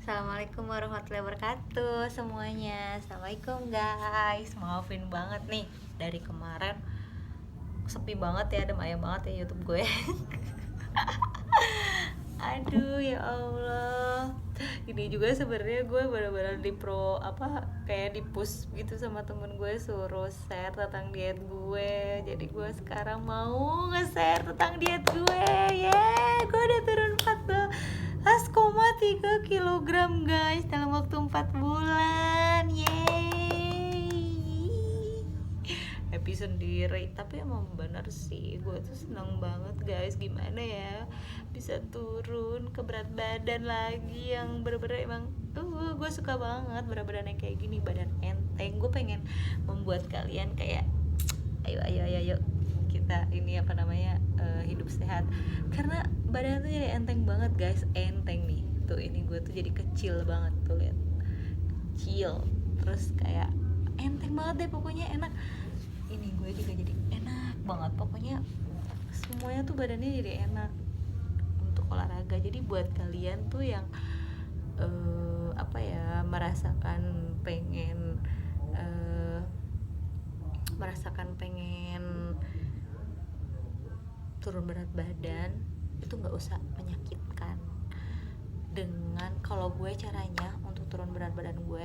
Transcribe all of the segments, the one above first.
Assalamualaikum warahmatullahi wabarakatuh semuanya. Assalamualaikum guys. Maafin banget nih, dari kemarin sepi banget ya, adem ayem banget ya YouTube gue. Aduh ya Allah. Ini juga sebenarnya gue benar-benar di pro apa kayak di push gitu sama temen gue, suruh share tentang diet gue. Jadi gue sekarang mau nge-share tentang diet gue. Gue udah turun 14,3 kilogram guys dalam waktu 4 bulan. Happy sendiri, tapi emang bener sih, gue tuh seneng banget guys. Gimana ya bisa turun ke berat badan lagi yang bener-bener emang gue suka banget berat badan yang kayak gini, badan enteng. Gue pengen membuat kalian kayak ayo ayo ayo ayo kita ini apa namanya hidup sehat, karena badan tuh jadi enteng banget guys. Enteng nih tuh, ini gue tuh jadi kecil banget tuh, lihat, kecil terus kayak enteng banget deh pokoknya. Enak, ini gue juga jadi enak banget pokoknya, semuanya tuh badannya jadi enak untuk olahraga. Jadi buat kalian tuh yang apa ya, eh, merasakan pengen turun berat badan, itu nggak usah menyakitkan. Dengan kalau gue caranya untuk turun berat badan gue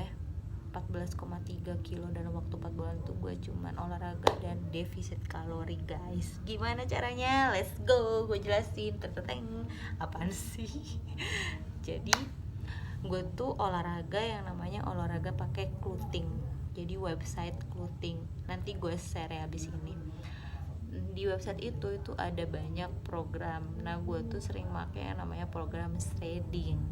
14,3 kilo dalam waktu 4 bulan tuh gue cuman olahraga dan defisit kalori guys. Gimana caranya? Let's go, gue jelasin. Terteteng, apaan sih? Jadi gue tuh olahraga yang namanya olahraga pakai clothing. Jadi website clothing, nanti gue share ya abis ini. Di website itu ada banyak program. Nah gue tuh sering pakai yang namanya program shredding.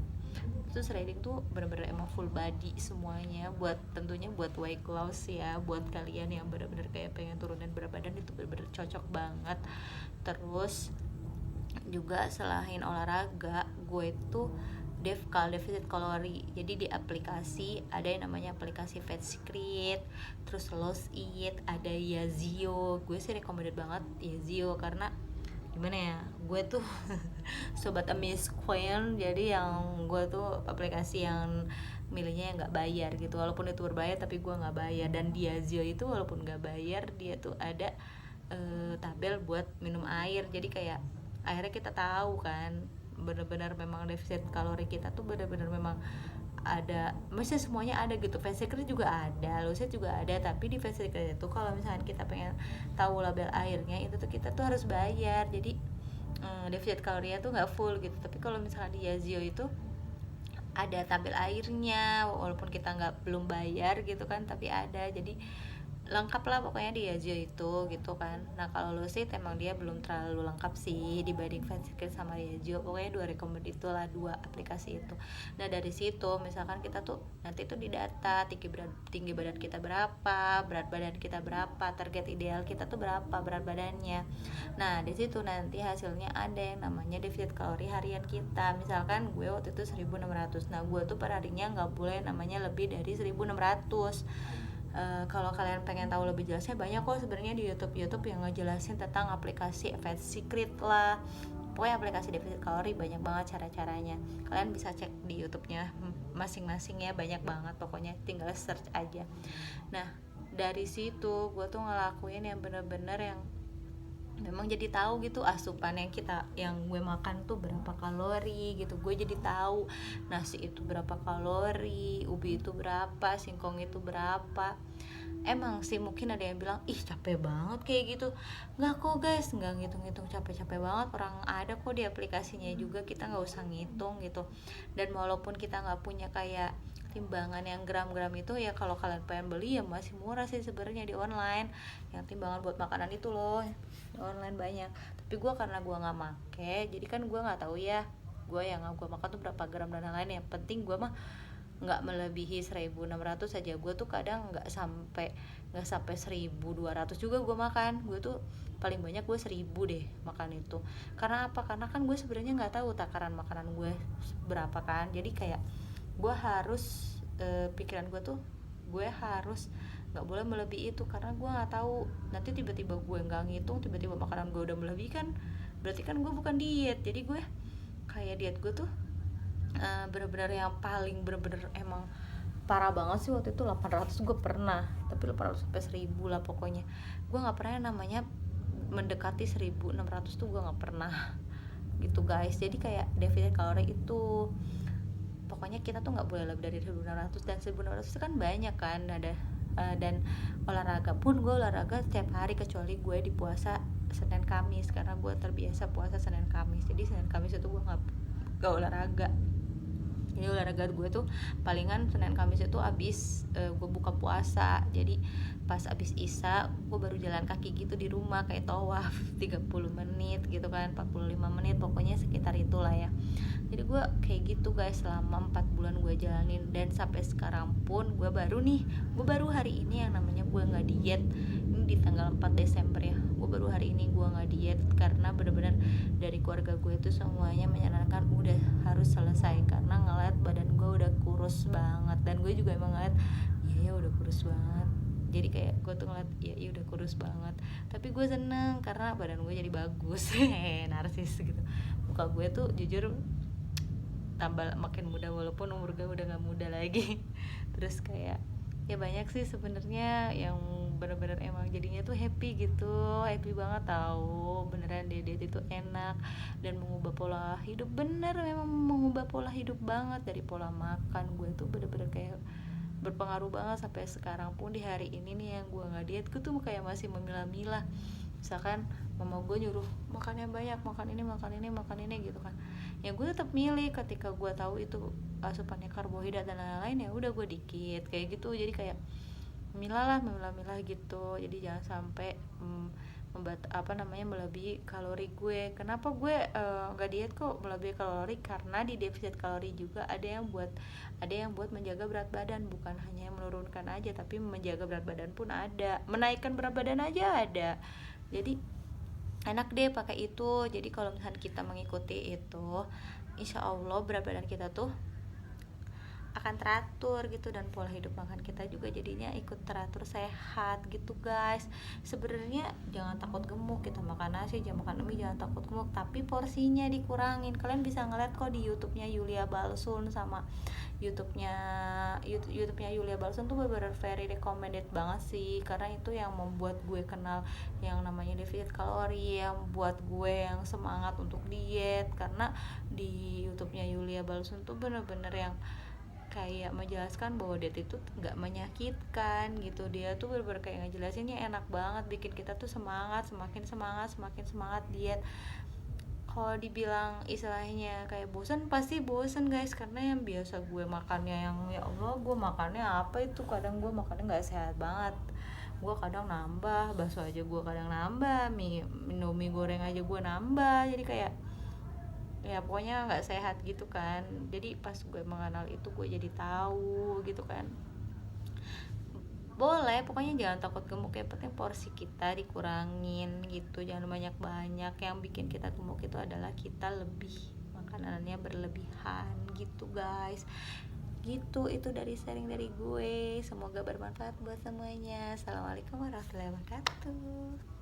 Itu shredding tuh bener-bener emang full body semuanya, buat tentunya buat weight loss ya, buat kalian yang bener-bener kayak pengen turunin berat badan, itu bener-bener cocok banget. Terus juga selain olahraga, gue tuh defisit kalori. Jadi di aplikasi ada yang namanya aplikasi Fat Secret, terus Lost Eat, ada Yazio. Gue sih recommended banget Yazio karena gimana ya, gue tuh sobat Amis Queen. Jadi yang gue tuh aplikasi yang milihnya yang nggak bayar gitu, walaupun itu berbayar tapi gue nggak bayar. Dan di Yazio itu walaupun nggak bayar, dia tuh ada tabel buat minum air. Jadi kayak akhirnya kita tahu kan benar-benar memang defisit kalori kita tuh benar-benar memang ada, maksudnya semuanya ada gitu. Face secret juga ada, lucid juga ada, tapi di face secret itu kalau misalkan kita pengen tahu label airnya itu tuh kita tuh harus bayar. Jadi defisit kalorinya tuh nggak full gitu. Tapi kalau misalkan di Yazio itu ada tabel airnya, walaupun kita nggak belum bayar gitu kan, tapi ada. Jadi lengkap lah pokoknya di Yazio itu gitu kan. Nah kalau Lucid emang dia belum terlalu lengkap sih dibanding Fansecret sama Yazio. Pokoknya dua rekomend itulah, dua aplikasi itu. Nah dari situ misalkan kita tuh nanti tuh didata tinggi badan kita berapa, berat badan kita berapa, target ideal kita tuh berapa berat badannya. Nah di situ nanti hasilnya ada yang namanya defisit kalori harian kita. Misalkan gue waktu itu 1600, nah gue tuh per harinya nggak boleh namanya lebih dari 1600. Kalau kalian pengen tahu lebih jelasnya, banyak kok sebenarnya di YouTube yang ngejelasin tentang aplikasi Fat Secret lah. Pokoknya aplikasi defisit kalori banyak banget cara-caranya. Kalian bisa cek di YouTube-nya masing-masing ya, banyak banget pokoknya, tinggal search aja. Nah, dari situ gue tuh ngelakuin yang bener-bener yang memang jadi tahu gitu asupan yang gue makan tuh berapa kalori gitu. Gue jadi tahu nasi itu berapa kalori, ubi itu berapa, singkong itu berapa. Emang sih mungkin ada yang bilang ih capek banget kayak gitu. Nggak kok guys, nggak ngitung-ngitung capek-capek banget. Orang ada kok di aplikasinya juga, kita nggak usah ngitung gitu. Dan walaupun kita nggak punya kayak timbangan yang gram-gram itu ya, kalau kalian pengen beli ya masih murah sih sebenarnya di online, yang timbangan buat makanan itu loh, di online banyak. Tapi gue karena gue nggak make, jadi kan gue nggak tahu ya gue yang gue makan tuh berapa gram dan lain-lain. Yang penting gue mah nggak melebihi 1600 aja. Gue tuh kadang nggak sampai 1200 juga gue makan. Gue tuh paling banyak gue 1000 deh makan itu. Karena apa? Karena kan gue sebenarnya nggak tahu takaran makanan gue berapa kan. Jadi kayak gue harus pikiran gue tuh gue harus nggak boleh melebihi itu, karena gue nggak tahu nanti tiba-tiba gue nggak ngitung, tiba-tiba makanan gue udah melebihi kan, berarti kan gue bukan diet. Jadi gue kayak diet gue tuh bener-bener yang paling bener-bener emang parah banget sih waktu itu 800 gue pernah, tapi 800 sampai 1000 lah pokoknya. Gue nggak pernah yang namanya mendekati 1600 tuh gue nggak pernah gitu guys. Jadi kayak defisit kalori itu pokoknya kita tuh nggak boleh lebih dari 1600, dan 1600 itu kan banyak kan. Ada dan olahraga pun gue olahraga setiap hari kecuali gue di puasa Senin Kamis, karena gue terbiasa puasa Senin Kamis. Jadi Senin Kamis itu gue nggak olahraga. Jadi olahraga gue tuh palingan Senin Kamis itu abis gue buka puasa. Jadi pas abis Isya gue baru jalan kaki gitu di rumah kayak tawaf 30 menit gitu kan, 45 menit pokoknya sekitar itulah ya. Jadi gue kayak gitu guys selama 4 bulan gue jalanin, dan sampai sekarang pun gue baru hari ini yang namanya gue nggak diet. Ini di tanggal 4 Desember ya, gue baru hari ini gue nggak diet karena bener-bener dari keluarga gue itu semuanya menyarankan udah harus selesai karena ngeliat badan gue udah kurus banget, dan gue juga emang ngeliat iya ya udah kurus banget. Jadi kayak gue tuh ngeliat iya udah kurus banget, tapi gue seneng karena badan gue jadi bagus. Narsis gitu. Muka gue tuh jujur tambah makin muda walaupun umur gue udah nggak muda lagi. Terus kayak ya banyak sih sebenarnya yang bener-bener emang jadinya tuh happy gitu, happy banget tahu beneran diet itu enak dan mengubah pola hidup. Bener memang mengubah pola hidup banget, dari pola makan gue tuh bener-bener kayak berpengaruh banget. Sampai sekarang pun di hari ini nih yang gue nggak diet, gue tuh kayak masih memilah-milah. Misalkan mama gue nyuruh makan yang banyak, makan ini gitu kan, ya gue tetap milih ketika gue tahu itu asupannya karbohidrat dan lain-lain, ya udah gue dikit kayak gitu. Jadi kayak memilah gitu. Jadi jangan sampai melebihi kalori gue. Kenapa gue nggak diet kok melebihi kalori? Karena di defisit kalori juga ada yang buat menjaga berat badan, bukan hanya menurunkan aja, tapi menjaga berat badan pun ada, menaikkan berat badan aja ada. Jadi enak deh pakai itu. Jadi kalau misalnya kita mengikuti itu, insya Allah berat badan kita tuh akan teratur gitu, dan pola hidup makan kita juga jadinya ikut teratur, sehat gitu guys. Sebenarnya jangan takut gemuk, kita makan nasi, jangan makan mie, jangan takut gemuk, tapi porsinya dikurangin. Kalian bisa ngeliat kok di YouTube-nya Yulia Balsun sama YouTube-nya Yulia Balsun tuh bener-bener very recommended banget sih, karena itu yang membuat gue kenal yang namanya defisit kalori, yang buat gue yang semangat untuk diet. Karena di YouTube-nya Yulia Balsun tuh bener-bener yang kayak menjelaskan bahwa diet itu nggak menyakitkan gitu. Dia tuh bener-bener kayak ngejelasinnya enak banget, bikin kita tuh semakin semangat diet. Kalau dibilang istilahnya kayak bosan, pasti bosan guys, karena yang biasa gue makannya yang ya Allah gue makannya apa itu, kadang gue makannya nggak sehat banget. Gue kadang nambah bakso aja, gue kadang nambah mie goreng aja gue nambah. Jadi kayak ya pokoknya nggak sehat gitu kan. Jadi pas gue mengenal itu gue jadi tahu gitu kan. Boleh pokoknya jangan takut gemuk, yang penting porsi kita dikurangin gitu, jangan banyak-banyak. Yang bikin kita gemuk itu adalah kita lebih makanannya berlebihan gitu guys. Gitu, itu dari sharing dari gue, semoga bermanfaat buat semuanya. Assalamualaikum warahmatullahi wabarakatuh.